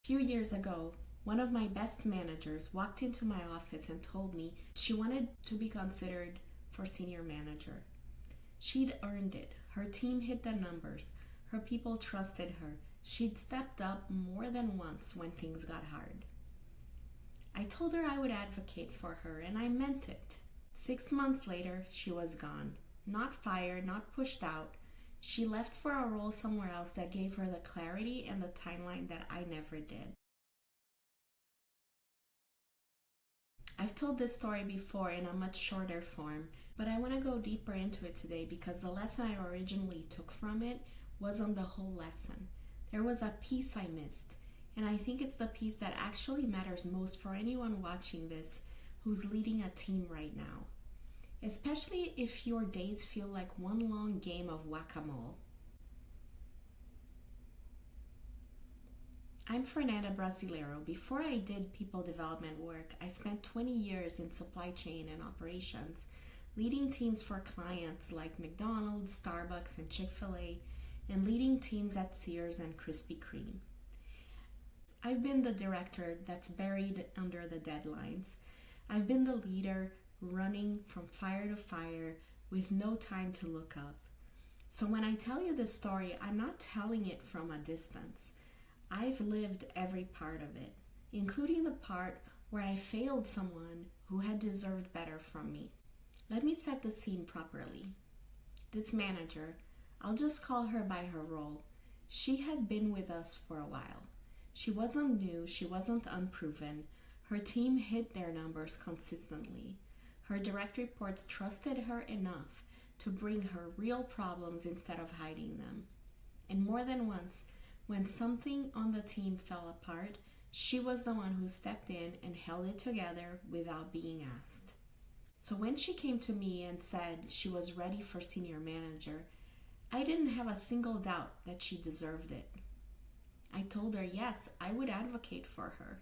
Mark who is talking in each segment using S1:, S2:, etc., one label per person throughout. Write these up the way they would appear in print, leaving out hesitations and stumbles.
S1: few years ago, one of my best managers walked into my office and told me she wanted to be considered for senior manager. She'd earned it. Her team hit the numbers. Her people trusted her. She'd stepped up more than once when things got hard. I told her I would advocate for her, and I meant it. 6 months later, she was gone. Not fired, not pushed out. She left for a role somewhere else that gave her the clarity and the timeline that I never did. I've told this story before in a much shorter form, but I want to go deeper into it today because the lesson I originally took from it wasn't the whole lesson. There was a piece I missed, and I think it's the piece that actually matters most for anyone watching this who's leading a team right now. Especially if your days feel like one long game of whack-a-mole. I'm Fernanda Brasileiro. Before I did people development work, I spent 20 years in supply chain and operations, leading teams for clients like McDonald's, Starbucks, and Chick-fil-A, and leading teams at Sears and Krispy Kreme. I've been the director that's buried under the deadlines. I've been the leader running from fire to fire with no time to look up. So when I tell you this story, I'm not telling it from a distance. I've lived every part of it, including the part where I failed someone who had deserved better from me. Let me set the scene properly. This manager, I'll just call her by her role, she had been with us for a while. She wasn't new, she wasn't unproven. Her team hit their numbers consistently. Her direct reports trusted her enough to bring her real problems instead of hiding them. And more than once, when something on the team fell apart, she was the one who stepped in and held it together without being asked. So when she came to me and said she was ready for senior manager, I didn't have a single doubt that she deserved it. I told her yes, I would advocate for her.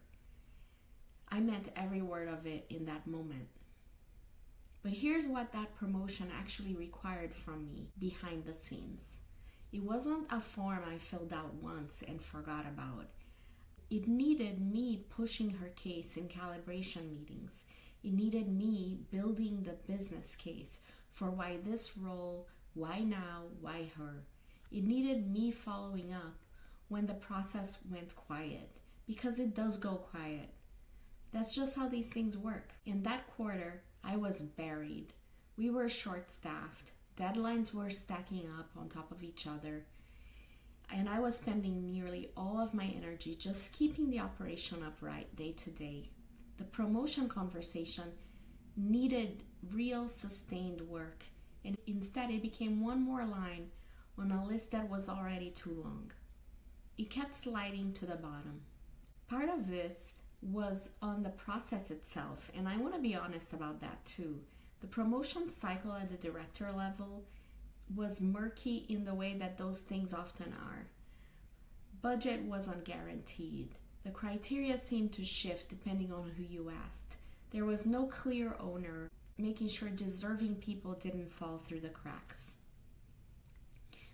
S1: I meant every word of it in that moment. But here's what that promotion actually required from me behind the scenes. It wasn't a form I filled out once and forgot about. It needed me pushing her case in calibration meetings. It needed me building the business case for why this role, why now, why her. It needed me following up when the process went quiet, because it does go quiet. That's just how these things work. In that quarter, I was buried. We were short-staffed. Deadlines were stacking up on top of each other. And I was spending nearly all of my energy just keeping the operation upright day to day. The promotion conversation needed real sustained work, and instead it became one more line on a list that was already too long. It kept sliding to the bottom. Part of this was on the process itself, and I want to be honest about that too. The promotion cycle at the director level was murky in the way that those things often are. Budget wasn't guaranteed. The criteria seemed to shift depending on who you asked. There was no clear owner, making sure deserving people didn't fall through the cracks.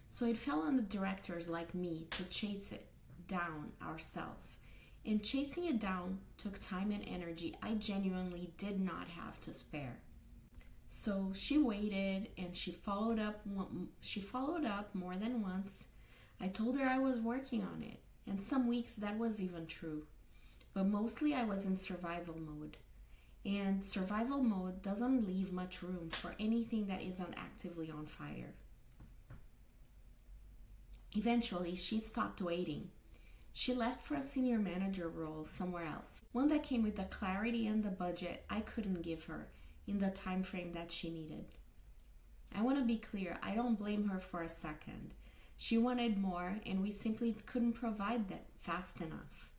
S1: So it fell on the directors like me to chase it down ourselves. And chasing it down took time and energy I genuinely did not have to spare. So she waited and she followed up more than once. I told her I was working on it, and some weeks that was even true. But mostly I was in survival mode. And survival mode doesn't leave much room for anything that isn't actively on fire. Eventually, she stopped waiting. She left for a senior manager role somewhere else, one that came with the clarity and the budget I couldn't give her in the time frame that she needed. I want to be clear, I don't blame her for a second. She wanted more, and we simply couldn't provide that fast enough.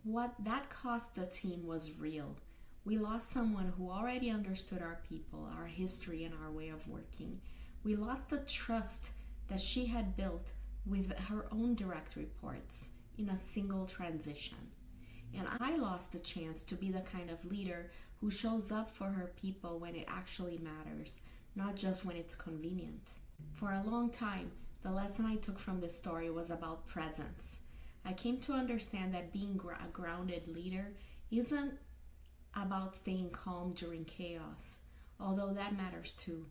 S1: What that cost the team was real. We lost someone who already understood our people, our history, and our way of working. We lost the trust that she had built with her own direct reports in a single transition. And I lost the chance to be the kind of leader who shows up for her people when it actually matters, not just when it's convenient. For a long time, the lesson I took from this story was about presence. I came to understand that being a grounded leader isn't about staying calm during chaos, although that matters too.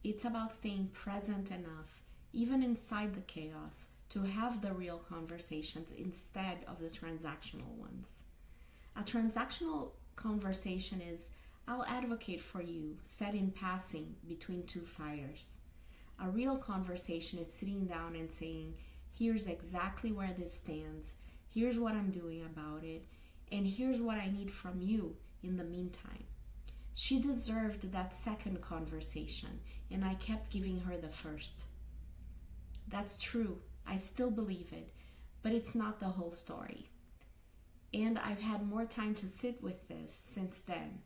S1: It's about staying present enough, even inside the chaos, to have the real conversations instead of the transactional ones. A transactional conversation is, I'll advocate for you, said in passing between two fires. A real conversation is sitting down and saying, here's exactly where this stands, here's what I'm doing about it, and here's what I need from you in the meantime. She deserved that second conversation, and I kept giving her the first. That's true, I still believe it, but it's not the whole story. And I've had more time to sit with this since then.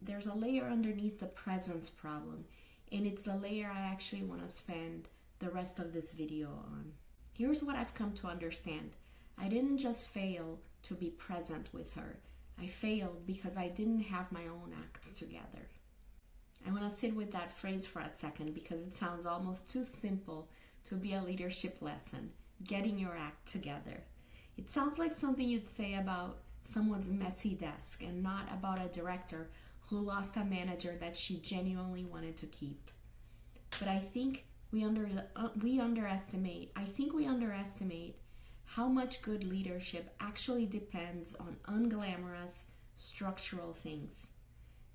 S1: There's a layer underneath the presence problem, and it's the layer I actually want to spend the rest of this video on. Here's what I've come to understand. I didn't just fail to be present with her. I failed because I didn't have my own acts together. I want to sit with that phrase for a second because it sounds almost too simple to be a leadership lesson, getting your act together. It sounds like something you'd say about someone's messy desk and not about a director who lost a manager that she genuinely wanted to keep. But I think we underestimate how much good leadership actually depends on unglamorous, structural things.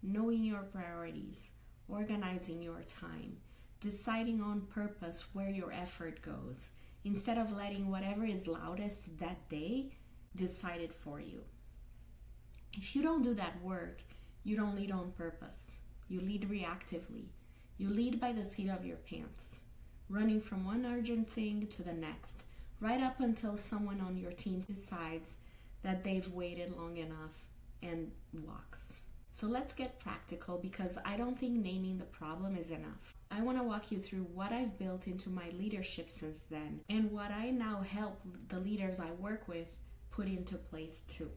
S1: Knowing your priorities, organizing your time, deciding on purpose where your effort goes, instead of letting whatever is loudest that day decide it for you. If you don't do that work, you don't lead on purpose. You lead reactively. You lead by the seat of your pants, running from one urgent thing to the next, right up until someone on your team decides that they've waited long enough and walks. So let's get practical because I don't think naming the problem is enough. I want to walk you through what I've built into my leadership since then and what I now help the leaders I work with put into place too.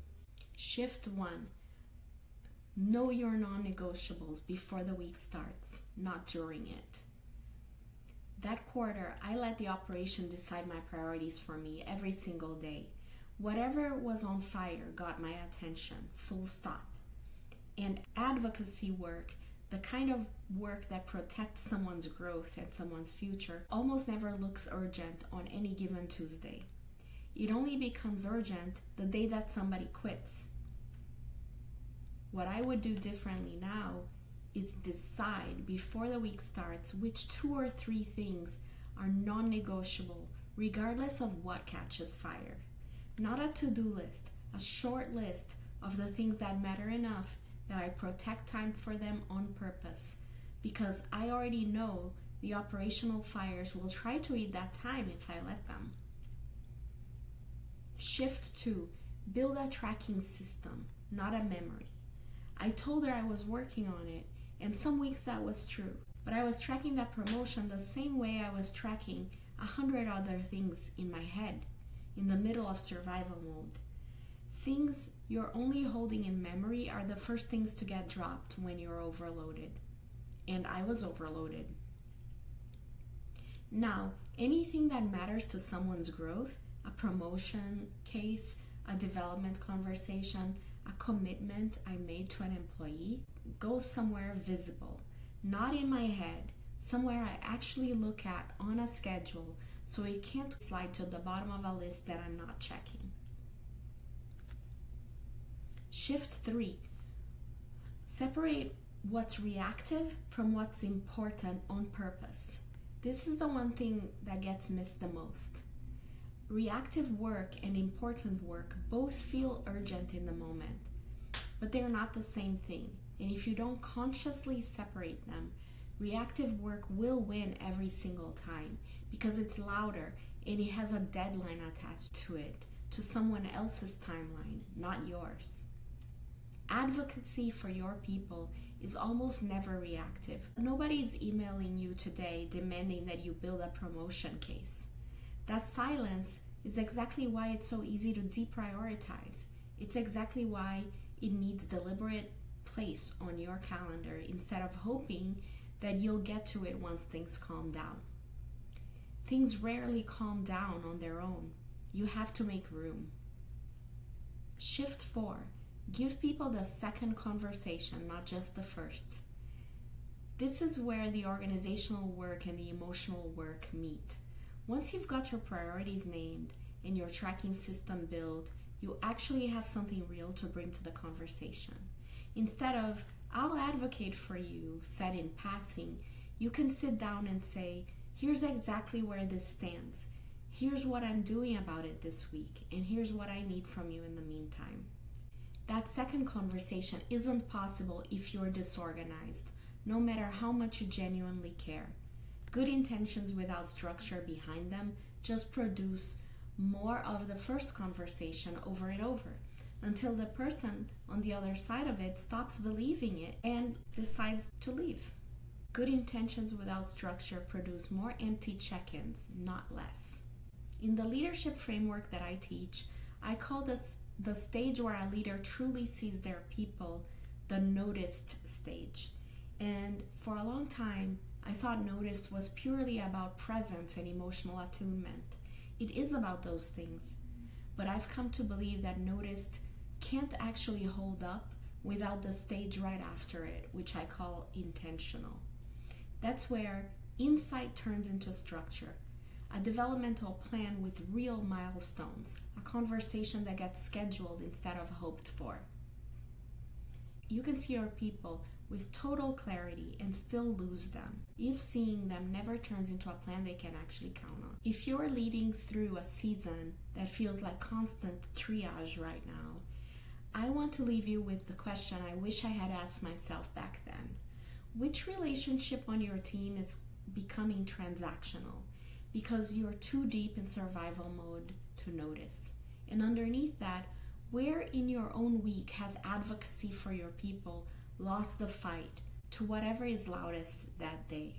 S1: Shift 1. Know your non-negotiables before the week starts, not during it. That quarter, I let the operation decide my priorities for me every single day. Whatever was on fire got my attention, full stop. And advocacy work, the kind of work that protects someone's growth and someone's future, almost never looks urgent on any given Tuesday. It only becomes urgent the day that somebody quits. What I would do differently now is decide before the week starts which 2 or 3 things are non-negotiable regardless of what catches fire. Not a to-do list, a short list of the things that matter enough that I protect time for them on purpose because I already know the operational fires will try to eat that time if I let them. Shift 2. Build a tracking system, not a memory. I told her I was working on it, and some weeks that was true. But I was tracking that promotion the same way I was tracking 100 other things in my head, in the middle of survival mode. Things you're only holding in memory are the first things to get dropped when you're overloaded. And I was overloaded. Now, anything that matters to someone's growth, a promotion case, a development conversation, a commitment I made to an employee, goes somewhere visible, not in my head, somewhere I actually look at on a schedule so it can't slide to the bottom of a list that I'm not checking. Shift 3. Separate what's reactive from what's important on purpose. This is the one thing that gets missed the most. Reactive work and important work both feel urgent in the moment, but they're not the same thing. And if you don't consciously separate them, reactive work will win every single time because it's louder and it has a deadline attached to it, to someone else's timeline, not yours. Advocacy for your people is almost never reactive. Nobody's emailing you today demanding that you build a promotion case. That silence is exactly why it's so easy to deprioritize. It's exactly why it needs deliberate place on your calendar instead of hoping that you'll get to it once things calm down. Things rarely calm down on their own. You have to make room. Shift 4. Give people the second conversation, not just the first. This is where the organizational work and the emotional work meet. Once you've got your priorities named and your tracking system built, you actually have something real to bring to the conversation. Instead of, I'll advocate for you, said in passing, you can sit down and say, here's exactly where this stands. Here's what I'm doing about it this week, and here's what I need from you in the meantime. That second conversation isn't possible if you're disorganized, no matter how much you genuinely care. Good intentions without structure behind them just produce more of the first conversation over and over, until the person on the other side of it stops believing it and decides to leave. Good intentions without structure produce more empty check-ins, not less. In the leadership framework that I teach, I call this the stage where a leader truly sees their people, the noticed stage. And for a long time, I thought noticed was purely about presence and emotional attunement. It is about those things, but I've come to believe that noticed can't actually hold up without the stage right after it, which I call intentional. That's where insight turns into structure, a developmental plan with real milestones, a conversation that gets scheduled instead of hoped for. You can see your people with total clarity and still lose them if seeing them never turns into a plan they can actually count on. If you're leading through a season that feels like constant triage right now, I want to leave you with the question I wish I had asked myself back then. Which relationship on your team is becoming transactional because you're too deep in survival mode to notice? And underneath that, where in your own week has advocacy for your people lost the fight to whatever is loudest that day?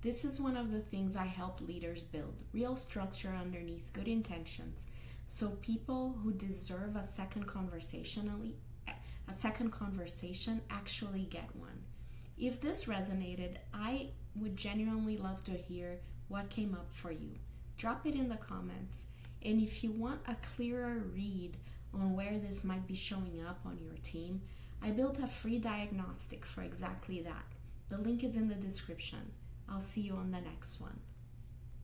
S1: This is one of the things I help leaders build, real structure underneath good intentions, so people who deserve a second conversation actually get one. If this resonated, I would genuinely love to hear what came up for you. Drop it in the comments. And if you want a clearer read on where this might be showing up on your team, I built a free diagnostic for exactly that. The link is in the description. I'll see you on the next one.